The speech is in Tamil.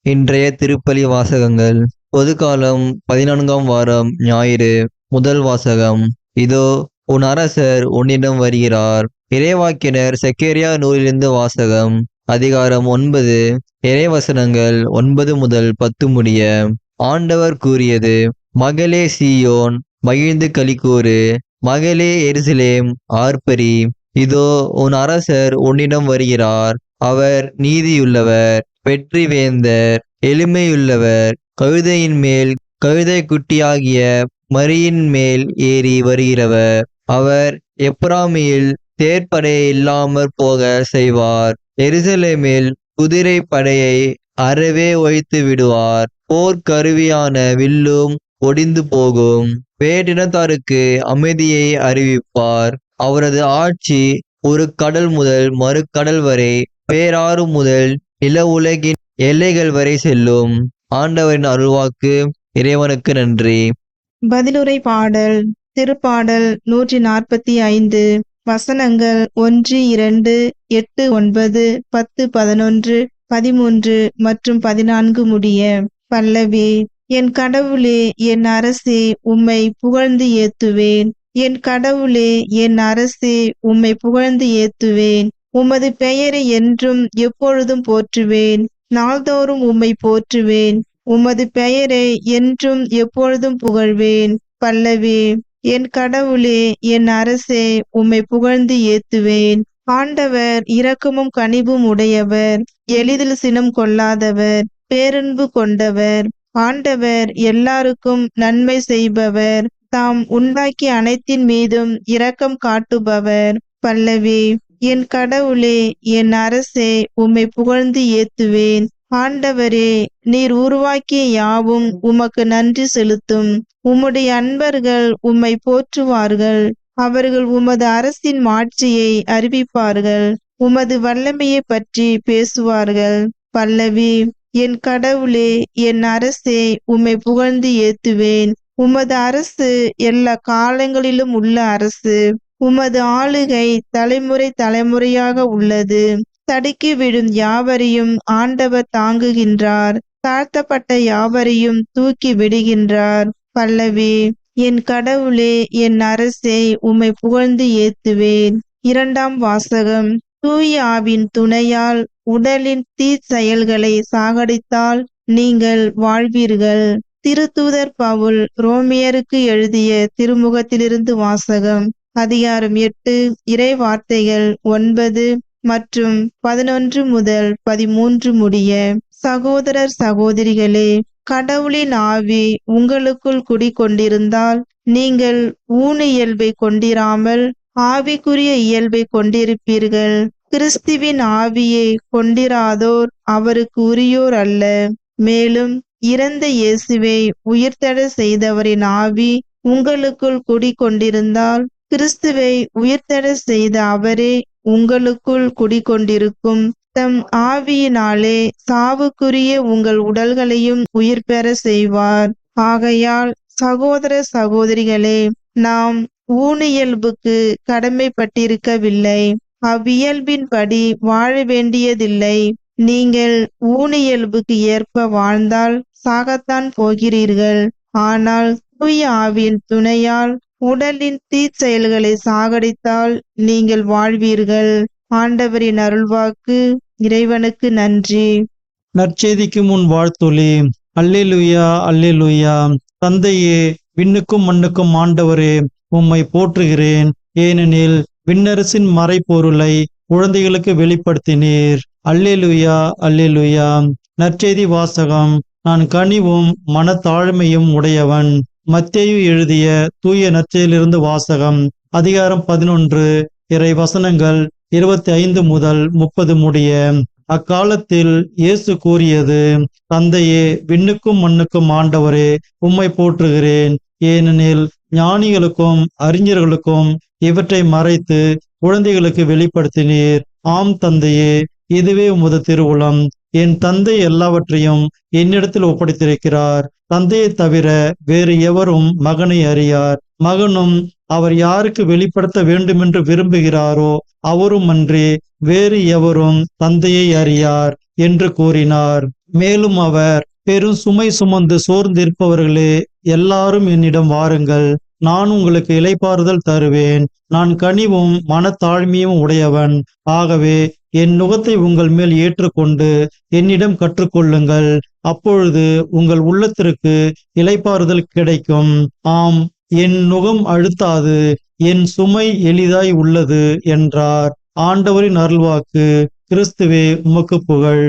இன்றைய திருப்பலி வாசகங்கள். பொதுக்காலம் 14ஆம் வாரம் ஞாயிறு. முதல் வாசகம். இதோ உன் அரசர் உன்னிடம் வருகிறார். இறைவாக்கினர் செக்கரியா நூலிலிருந்து வாசகம். அதிகாரம் 9. இறைவசனங்கள் 9 முதல் 10 முடிய. ஆண்டவர் கூறியது: மகளே சீயோன், மகிழ்ந்து களிக்கூறு. மகளே எருசலேம், ஆர்ப்பரி. இதோ உன் அரசர் உன்னிடம் வருகிறார். அவர் நீதியுள்ளவர், வெற்றி வேந்தர், எளிமையுள்ளவர். கழுதையின் மேல் கழுதை குட்டியாகிய மரியின் மேல் ஏறி வருகிறவர். அவர் எப்ராமியில் தேர்ப்படையை இல்லாமற் போக செய்வார். எருசலேமில் குதிரை படையை அறவே ஒழித்து விடுவார். போர்க்கருவியான வில்லும் ஒடிந்து போகும். வேற்றினத்தாருக்கு அமைதியை அறிவிப்பார். அவரது ஆட்சி ஒரு கடல் முதல் மறு கடல் வரை, பேராறு முதல் நில உலகின் எல்லைகள் வரை செல்லும். ஆண்டவரின் அருள்வாக்கு. இறைவனுக்கு நன்றி. பதிலுரை பாடல். திருப்பாடல் 145. வசனங்கள் 1, 2, 8, 9, 10, 11, 13 மற்றும் 14 முடிய. பல்லவி. என் கடவுளே, என் அரசே, உம்மை புகழ்ந்து ஏத்துவேன். என் கடவுளே, என் அரசே, உம்மை புகழ்ந்து ஏத்துவேன். உமது பெயரை என்றும் எப்பொழுதும் போற்றுவேன். நாள்தோறும் உம்மை போற்றுவேன். உமது பெயரை என்றும் எப்பொழுதும் புகழ்வேன். பல்லவி. என் கடவுளே, என் அரசே, உம்மை புகழ்ந்து ஏத்துவேன். ஆண்டவர் இரக்கமும் கனிவும் உடையவர், எளிதில் சினம் கொள்ளாதவர், பேரன்பு கொண்டவர். ஆண்டவர் எல்லாருக்கும் நன்மை செய்பவர், தாம் உண்டாக்கிய அனைத்தின் மீதும் இரக்கம் காட்டுபவர். பல்லவி. என் கடவுளே, என் அரசே, உம்மை புகழ்ந்து ஏத்துவேன். ஆண்டவரே, நீர் உருவாக்கிய யாவும் உமக்கு நன்றி செலுத்தும். உம்முடைய அன்பர்கள் உம்மை போற்றுவார்கள். அவர்கள் உமது அரசின் மாட்சியை அறிவிப்பார்கள். உமது வல்லமையை பற்றி பேசுவார்கள். பல்லவி. என் கடவுளே, என் அரசே, உம்மை புகழ்ந்து ஏத்துவேன். உமது அரசு எல்லா காலங்களிலும் உள்ள அரசு. உமது ஆளுகை தலைமுறை தலைமுறையாக உள்ளது. தடுக்கி விழும் யாவரையும் ஆண்டவர் தாங்குகின்றார். தாழ்த்தப்பட்ட யாவரையும் தூக்கி விடுகின்றார். பல்லவி. என் கடவுளே, என் அரசே, உம்மை புகழ்ந்து ஏத்துவேன். இரண்டாம் வாசகம். தூய ஆவின் துணையால் உடலின் தீச்செயல்களை சாகடித்தால் நீங்கள் வாழ்வீர்கள். திருத்தூதர் பவுல் ரோமியருக்கு எழுதிய திருமுகத்திலிருந்து வாசகம். அதிகாரம் 8. இறை வார்த்தைகள் 9 மற்றும் 11 முதல் 13 முடிய. சகோதரர் சகோதரிகளே, கடவுளின் ஆவி உங்களுக்குள் குடிகொண்டிருந்தால் நீங்கள் ஊன இயல்பை கொண்டிராமல் ஆவிக்குரிய இயல்பை கொண்டிருப்பீர்கள். கிறிஸ்துவின் ஆவியை கொண்டிராதோர் அவருக்கு உரியோர் அல்ல. மேலும் இறந்த இயேசுவை உயிர்த்தெழ செய்தவரின் ஆவி உங்களுக்குள் குடிகொண்டிருந்தால் கிறிஸ்துவை உயிர்த்தெழ செய்த அவரே உங்களுக்குள் குடிகொண்டிருக்கும். தம் ஆவியினாலே சாவுக்குரிய உங்கள் உடல்களையும் உயிர் பெற செய்வார். ஆகையால் சகோதர சகோதரிகளே, நாம் ஊனியல்புக்கு கடமைப்பட்டிருக்கவில்லை, அவ்வியல்பின்படி வாழ வேண்டியதில்லை. நீங்கள் ஊனியல்புக்கு ஏற்ப வாழ்ந்தால் சாகத்தான் போகிறீர்கள். ஆனால் தூய ஆவியின் துணையால் உடலின் தீச்செயல்களை சாகடித்தால் நீங்கள் வாழ்வீர்கள். ஆண்டவரின் அருள்வாக்கு. இறைவனுக்கு நன்றி. நற்செய்திக்கு முன் வாழ்த்தொலி. அல்லேலூயா, அல்லேலூயா. தந்தையே, விண்ணுக்கும் மண்ணுக்கும் ஆண்டவரே, உம்மை போற்றுகிறேன். ஏனெனில் விண்ணரசின் மறைபொருளை குழந்தைகளுக்கு வெளிப்படுத்தினீர். அல்லேலூயா, அல்லேலூயா. நற்செய்தி வாசகம். நான் கனிவும் மனத்தாழ்மையும் உடையவன். மத்தேயு எழுதிய தூய நற்செய்தியிலிருந்து வாசகம். அதிகாரம் 11. இறை வசனங்கள் 25 முதல் 30 முடிய. அக்காலத்தில் இயேசு கூறியது: தந்தையே, விண்ணுக்கும் மண்ணுக்கும் ஆண்டவரே, உம்மை போற்றுகிறேன். ஏனெனில் ஞானிகளுக்கும் அறிஞர்களுக்கும் இவற்றை மறைத்து குழந்தைகளுக்கு வெளிப்படுத்தினீர். ஆம் தந்தையே, இதுவே உமது திருவுளம். என் தந்தை எல்லாவற்றையும் என்னிடத்தில் ஒப்படைத்திருக்கிறார். தந்தையை தவிர வேறு எவரும் மகனை அறியார். மகனும் அவர் யாருக்கு வெளிப்படுத்த வேண்டுமென்று விரும்புகிறாரோ அவரும் அன்றி வேறு எவரும் தந்தையை அறியார் என்று கூறினார். மேலும் அவர், பெரும் சுமை சுமந்து சோர்ந்திருப்பவர்களே, எல்லாரும் என்னிடம் வாருங்கள், நான் உங்களுக்கு இளைப்பாறுதல் தருவேன். நான் கனிவும் மனத்தாழ்மையும் உடையவன். ஆகவே என் நுகத்தை உங்கள் மேல் ஏற்றுக்கொண்டு என்னிடம் கற்றுக்கொள்ளுங்கள். அப்பொழுது உங்கள் உள்ளத்திற்கு இளைப்பாறுதல் கிடைக்கும். ஆம், என் நுகம் அழுத்தாது, என் சுமை எளிதாய் உள்ளது என்றார். ஆண்டவரின் அருள்வாக்கு. கிறிஸ்துவே உமக்கு புகழ்.